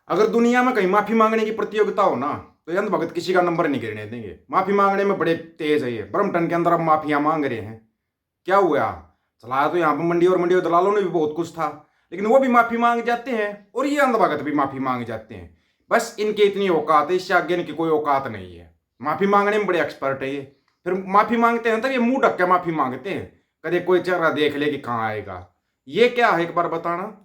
अगर दुनिया में कहीं माफी मांगने की प्रतियोगिता हो ना, तो ये भगत किसी का नंबर नहीं गिरने देंगे। माफी मांगने में बड़े तेज है ये। ब्रह्मटन के अंदर अब माफिया मांग रहे हैं। क्या हुआ? चलाया तो यहाँ पर मंडी और मंडी और दलालों ने भी बहुत कुछ था, लेकिन वो भी माफी मांग जाते हैं और ये अंधभगत भी माफी मांग जाते हैं। बस इनकी इतनी औकात है, इससे आगे इनकी कोई औकात नहीं है। माफी मांगने में बड़े एक्सपर्ट है ये। फिर माफी मांगते हैं तब ये मुंह ढक के माफी मांगते हैं, कदे कोई चेहरा देख ले कि कहाँ आएगा। ये क्या है, एक बार बताना।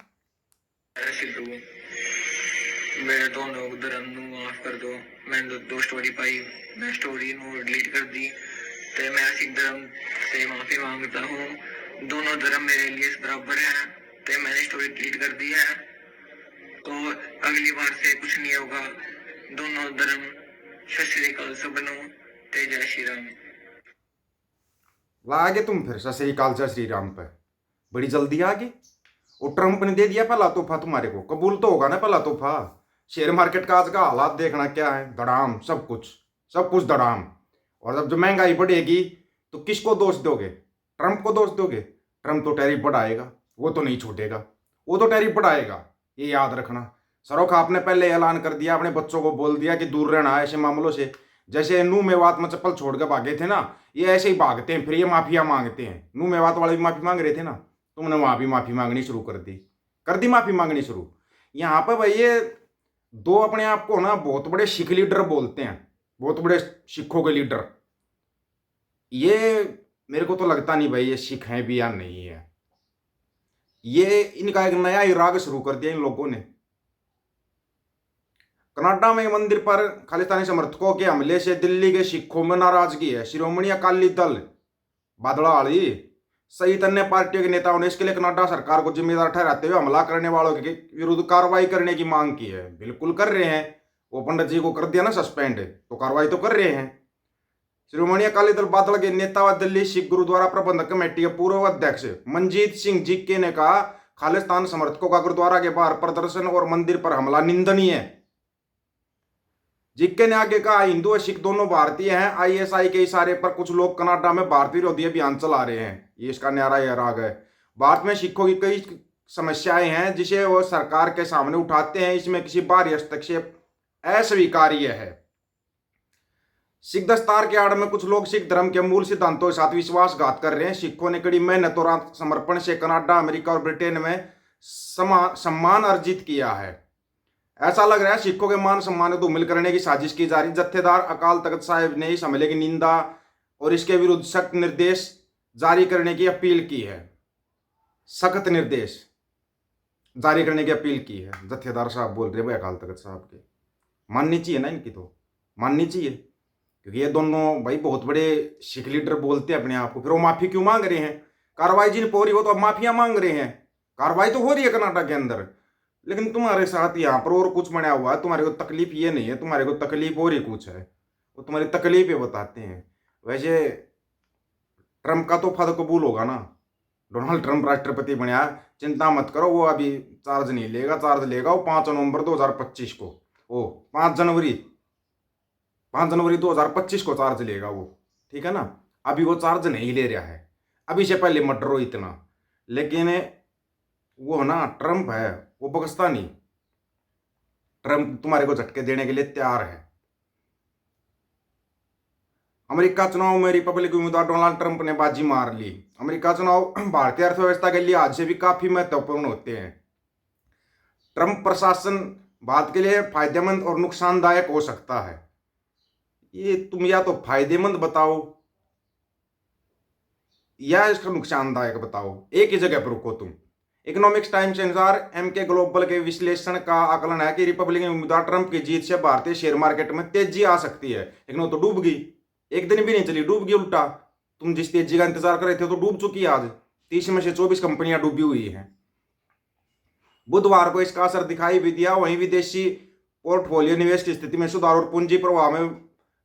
मेरे दोनों धर्म ਨੂੰ माफ कर दो। मैंने दो स्टोरी पाई, मैं स्टोरी ਨੂੰ डिलीट कर दी। तो मैं सिख धर्म से माफी मांगता हूँ। दोनों धर्म मेरे लिए बराबर हैं। तो मैंने स्टोरी डिलीट कर दी है। तो अगली बार से कुछ नहीं होगा। दोनों धर्म सत श्री अकाल सबनों। ते जय श्री राम। लागे तुम फिर सत श्री अकाल जय श्री राम पे बड़ी जल्दी आगे। और ट्रंप ने दे दिया पहला तोहफा तुम्हारे को, कबूल तो होगा ना पहला तोहफा। शेयर मार्केट का आज का हालात देखना क्या है, धड़ाम सब कुछ धड़ाम। और जब जो महंगाई बढ़ेगी तो किसको दोष दोगे? ट्रंप को दोष दोगे? ट्रंप तो टैरिफ बढ़ाएगा, वो तो नहीं छूटेगा, वो तो टैरिफ बढ़ाएगा, ये याद रखना। सरोख आपने पहले ऐलान कर दिया, अपने बच्चों को बोल दिया कि दूर रहना है ऐसे मामलों से। जैसे नू मेवात में चप्पल छोड़ के भागे थे ना, ये ऐसे ही भागते हैं, फिर ये माफिया मांगते हैं। नू मेवात वाले भी माफी मांग रहे थे ना, तुमने वहां भी माफी मांगनी शुरू कर दी माफी मांगनी शुरू। यहाँ पर भाई ये दो अपने आप को ना बहुत बड़े सिख लीडर बोलते हैं, बहुत बड़े सिखों के लीडर। ये मेरे को तो लगता नहीं भाई ये सिख हैं भी या नहीं है। ये इनका एक नया ही राग शुरू कर दिया इन लोगों ने। कनाडा में मंदिर पर खालिस्तानी समर्थकों के हमले से दिल्ली के सिखों में नाराजगी है। शिरोमणि अकाली दल बादड़ाली सहित अन्य पार्टियों के नेताओं ने इसके लिए कनाडा सरकार को जिम्मेदार ठहराते हुए हमला करने वालों के विरुद्ध कार्रवाई करने की मांग की है। बिल्कुल कर रहे हैं, वो पंडित जी को कर दिया ना सस्पेंड, तो कार्रवाई तो कर रहे हैं। शिरोमणि अकाली दल बादल के नेता व दिल्ली सिख गुरुद्वारा प्रबंधक कमेटी के पूर्व अध्यक्ष मनजीत सिंह जिक्के ने कहा, खालिस्तान समर्थकों का गुरुद्वारा के बाहर प्रदर्शन और मंदिर पर हमला निंदनीय है। जिक्के ने आगे कहा, हिंदू और सिख दोनों भारतीय हैं। आईएसआई के इशारे पर कुछ लोग कनाडा में भारतीय विरोधी अभियान चला रहे हैं। ये इसका न्यारा यह राग है। भारत में सिखों की कई समस्याएं हैं जिसे वो सरकार के सामने उठाते हैं, इसमें किसी बाहरी हस्तक्षेप अस्वीकार्य है। सिख दस्तार के आड़ में कुछ लोग सिख धर्म के मूल सिद्धांतों के साथ विश्वासघात कर रहे हैं। सिखों ने कड़ी मेहनत और आत्मसमर्पण से कनाडा, अमेरिका और ब्रिटेन में सम्मान अर्जित किया है। ऐसा लग रहा है सिखों के मान सम्मान को धूमिल करने की साजिश की जा रही। जत्थेदार अकाल तख्त साहिब ने इस हमले की निंदा और इसके विरुद्ध सख्त निर्देश जारी करने की अपील की है। सख्त निर्देश जारी करने की अपील की है। जत्थेदार साहब बोल रहे भाई अकाल तख्त साहब के, माननी चाहिए ना इनकी, तो माननी चाहिए, क्योंकि ये दोनों भाई बहुत बड़े सिख लीडर बोलते हैं अपने आप को। फिर वो माफी क्यों मांग रहे हैं? कार्रवाई जिन हो रही हो तो अब माफिया मांग रहे हैं। कार्रवाई तो हो रही है कनाडा के अंदर, लेकिन तुम्हारे साथ यहाँ पर और कुछ बना हुआ है। तुम्हारे को तकलीफ ये नहीं है, तुम्हारे को तकलीफ और ही कुछ है, वो तुम्हारी तकलीफ ये बताते हैं। वैसे ट्रंप का तोहफा तो कबूल होगा ना, डोनाल्ड ट्रंप राष्ट्रपति बनया, चिंता मत करो, वो अभी चार्ज नहीं लेगा। चार्ज लेगा वो 5 नवंबर 2025 को, ओ 5 जनवरी 2025 को चार्ज लेगा वो, ठीक है ना। अभी वो चार्ज नहीं ले रहा है, अभी से पहले मत डरो इतना। लेकिन वो ना ट्रंप है, वो बगसता नहीं। ट्रंप तुम्हारे को झटके देने के लिए तैयार है। अमेरिका चुनाव में रिपब्लिकन उम्मीदवार डोनाल्ड ट्रंप ने बाजी मार ली। अमेरिका चुनाव भारतीय अर्थव्यवस्था के लिहाज से भी काफी महत्वपूर्ण होते हैं। ट्रंप प्रशासन भारत के लिए फायदेमंद और नुकसानदायक हो सकता है। ये तुम या तो फायदेमंद बताओ या इसका नुकसानदायक बताओ, एक ही जगह पर रुको तुम। इकोनॉमिक्स टाइम्स के अनुसार एमके ग्लोबल के विश्लेषण का आकलन है कि रिपब्लिकन उम्मीदवार ट्रंप की जीत से भारतीय शेयर मार्केट में तेजी आ सकती है। लेकिन वो तो डूब गई, एक दिन भी नहीं चली, डूब गई उल्टा। तुम जिस तेजी का इंतजार कर रहे थे तो डूब चुकी है। आज 30 में से 24 कंपनियां डूबी हुई हैं। बुधवार को इसका असर दिखाई भी दिया। वहीं विदेशी पोर्टफोलियो निवेश की स्थिति में सुधार और पूंजी प्रवाह में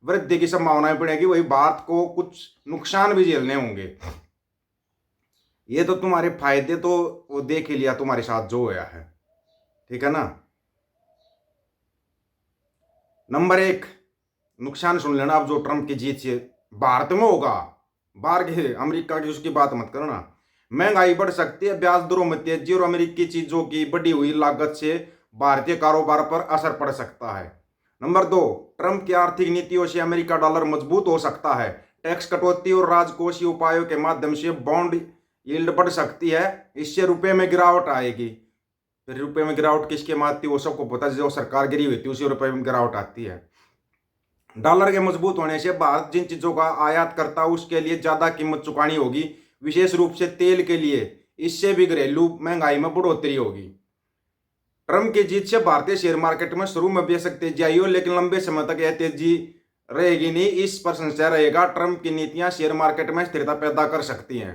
वृद्धि की संभावनाएं बढ़ेगी। वही भारत को कुछ नुकसान भी झेलने होंगे। ये तो तुम्हारे फायदे तो वो देख ही लिया तुम्हारे साथ जो होया है, ठीक है ना। नंबर 1 नुकसान सुन लेना अब, जो ट्रंप की जीत से भारत में होगा। बाहर के अमेरिका की उसकी बात मत करना। महंगाई बढ़ सकती है, ब्याज दरों में तेजी और अमेरिकी चीजों की बढ़ी हुई लागत से भारतीय कारोबार पर असर पड़ सकता है। नंबर 2, ट्रंप की आर्थिक नीतियों से अमेरिका डॉलर मजबूत हो सकता है। टैक्स कटौती और राजकोषीय उपायों के माध्यम से बॉन्ड यील्ड बढ़ सकती है, इससे रुपए में गिरावट आएगी। फिर रुपए में गिरावट किसके में आती है वो सबको पता है, जो सरकार गिरी हुई थी उसी रुपए में गिरावट आती है। डॉलर के मजबूत होने से भारत जिन चीजों का आयात करता है उसके लिए ज्यादा कीमत चुकानी होगी, विशेष रूप से तेल के लिए। इससे भी घरेलू महंगाई में बढ़ोतरी होगी। ट्रंप की जीत से भारतीय शेयर मार्केट में शुरू में बेशक तेजी आई हो, लेकिन लंबे समय तक यह तेजी रहेगी नहीं। इस पर संशय रहेगा। ट्रंप की नीतियां शेयर मार्केट में स्थिरता पैदा कर सकती हैं।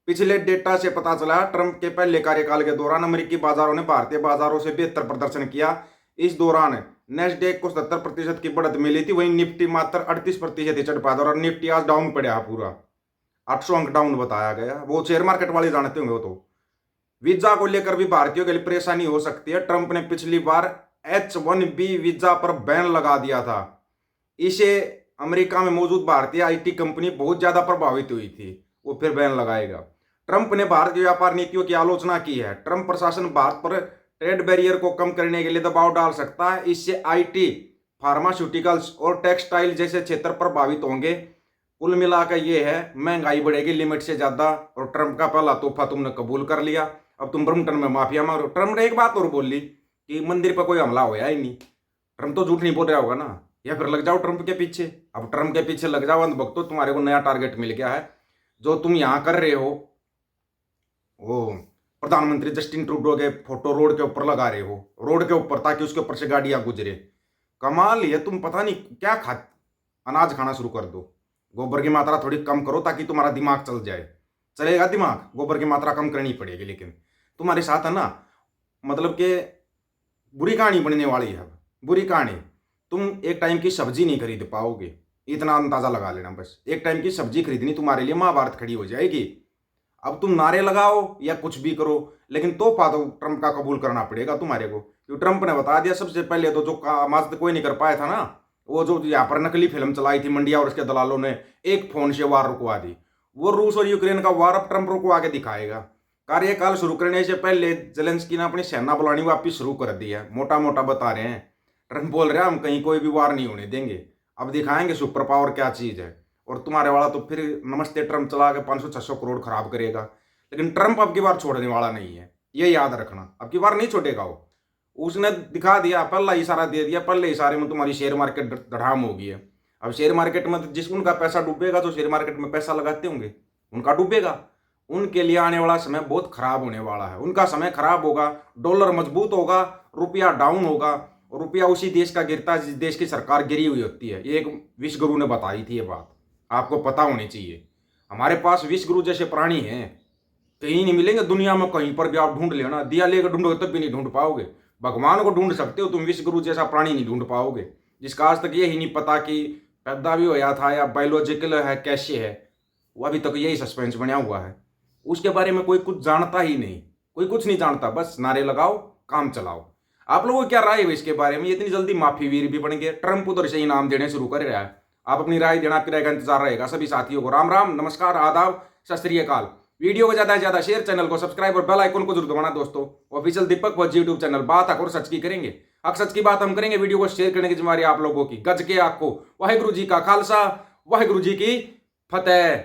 पिछले डेटा से पता चला ट्रंप के पहले कार्यकाल के दौरान अमेरिकी बाजारों ने भारतीय बाजारों से बेहतर प्रदर्शन किया। इस दौरान नेस्डेक को 70% की बढ़त मिली थी, वहीं निफ्टी मात्र 38% ही चढ़ पाया और निफ्टी आज डाउन पड़ा पूरा 800 अंक डाउन बताया गया। वो शेयर मार्केट वाले जानते होंगे। वो तो वीजा को लेकर भी भारतीयों के लिए परेशानी हो सकती है। ट्रंप ने पिछली बार H-1B वीजा पर बैन लगा दिया था। इसे अमेरिका में मौजूद भारतीय IT कंपनी बहुत ज्यादा प्रभावित हुई थी, वो फिर बैन लगाएगा। ट्रंप ने भारत की व्यापार नीतियों की आलोचना की है। ट्रंप प्रशासन भारत पर ट्रेड बैरियर को कम करने के लिए दबाव डाल सकता है। इससे IT, फार्मास्यूटिकल्स और टेक्सटाइल जैसे क्षेत्र प्रभावित होंगे। कुल मिलाकर ये है, महंगाई बढ़ेगी लिमिट से ज्यादा। और ट्रंप का पहला तोहफा तुमने कबूल कर लिया, अब तुम ब्रम्पटन में माफिया मारो। ट्रंप ने एक बात और बोली कि मंदिर पर कोई हमला होया ही नहीं। ट्रंप तो झूठ नहीं बोल रहा होगा ना, या फिर लग जाओ ट्रंप के पीछे। अब ट्रंप के पीछे लग जाओ अंधभक्तों, तुम्हारे को नया टारगेट मिल गया है। जो तुम यहाँ कर रहे हो, वो प्रधानमंत्री जस्टिन ट्रूडो के फोटो रोड के ऊपर लगा रहे हो, रोड के ऊपर, ताकि उसके ऊपर से गाड़ियां गुजरे। कमाल है, तुम पता नहीं क्या अनाज खाना शुरू कर दो। गोबर की मात्रा थोड़ी कम करो ताकि तुम्हारा दिमाग चल जाए। चलेगा दिमाग? गोबर की मात्रा कम करनी पड़ेगी। लेकिन तुम्हारे साथ है ना, मतलब कि बुरी कहानी बनने वाली है। बुरी कहानी, तुम एक टाइम की सब्जी नहीं खरीद पाओगे, इतना अंदाजा लगा लेना। बस एक टाइम की सब्जी खरीदनी तुम्हारे लिए महाभारत खड़ी हो जाएगी। अब तुम नारे लगाओ या कुछ भी करो, लेकिन तोहफा तो ट्रंप का कबूल करना पड़ेगा तुम्हारे को। क्योंकि ट्रंप ने बता दिया सबसे पहले तो, जो काम आज तक कोई नहीं कर पाया था ना, वो जो यहाँ पर नकली फिल्म चलाई थी मंडिया और उसके दलालों ने, एक फोन से वार रुकवा दी। वो रूस और यूक्रेन का वार अब ट्रंप रुकवा के दिखाएगा। कार्यकाल शुरू करने से पहले जेलेंस्की ने अपनी सेना बुलानी वापिस शुरू कर दी है। मोटा मोटा बता रहे हैं, ट्रंप बोल रहे हैं हम कहीं कोई भी वार नहीं होने देंगे, अब दिखाएंगे सुपर पावर क्या चीज है। और तुम्हारे वाला तो फिर नमस्ते ट्रंप चला के 500-600 करोड़ खराब करेगा। लेकिन ट्रंप अब की बार छोड़ने वाला नहीं है, ये याद रखना। अब की बार नहीं छोड़ेगा वो। उसने दिखा दिया, पहला इशारा दे दिया, पहले इशारे में तुम्हारी शेयर मार्केट धड़ाम हो गई है। अब शेयर मार्केट में जिस उनका पैसा डूबेगा, जो शेयर मार्केट में पैसा लगाते होंगे, उनका डूबेगा। उनके लिए आने वाला समय बहुत खराब होने वाला है। उनका समय खराब होगा, डॉलर मजबूत होगा, रुपया डाउन होगा। और रुपया उसी देश का गिरता है जिस देश की सरकार गिरी हुई होती है। ये एक विश्व गुरु ने बताई थी, ये बात आपको पता होनी चाहिए। हमारे पास विश्व गुरु जैसे प्राणी हैं, कहीं नहीं मिलेंगे दुनिया में, कहीं पर भी आप ढूंढ लेना। दिया लेकर ढूंढोगे तब भी नहीं ढूंढ पाओगे। भगवान को ढूंढ सकते हो, तुम विश्व गुरु जैसा प्राणी नहीं ढूंढ पाओगे, जिसका आज तक यही नहीं पता कि पैदा भी होया था या बायोलॉजिकल है, कैसे है। वो अभी तक यही सस्पेंस बना हुआ है। उसके बारे में कोई कुछ जानता ही नहीं, कोई कुछ नहीं जानता। बस नारे लगाओ, काम चलाओ। आप लोगों को क्या राय है इसके बारे में? इतनी जल्दी माफी वीर भी बन गए। ट्रंप उधर से इनाम देने शुरू कर रहा है। आप अपनी राय देना, आपकी राय का इंतजार रहेगा। सभी साथियों को राम राम, नमस्कार, आदाब, सत श्री अकाल। वीडियो को ज्यादा से ज्यादा शेयर, चैनल को सब्सक्राइब और बेल आइकन को जरूर दबाना दोस्तों। ऑफिशियल दीपक भोज यूट्यूब चैनल, बात और सच की करेंगे। अब सच की बात हम करेंगे। वीडियो को शेयर करने की जिम्मेदारी आप लोगों की। गज के आपको। वाहिगुरु जी का खालसा, वाहिगुरु जी की फतेह।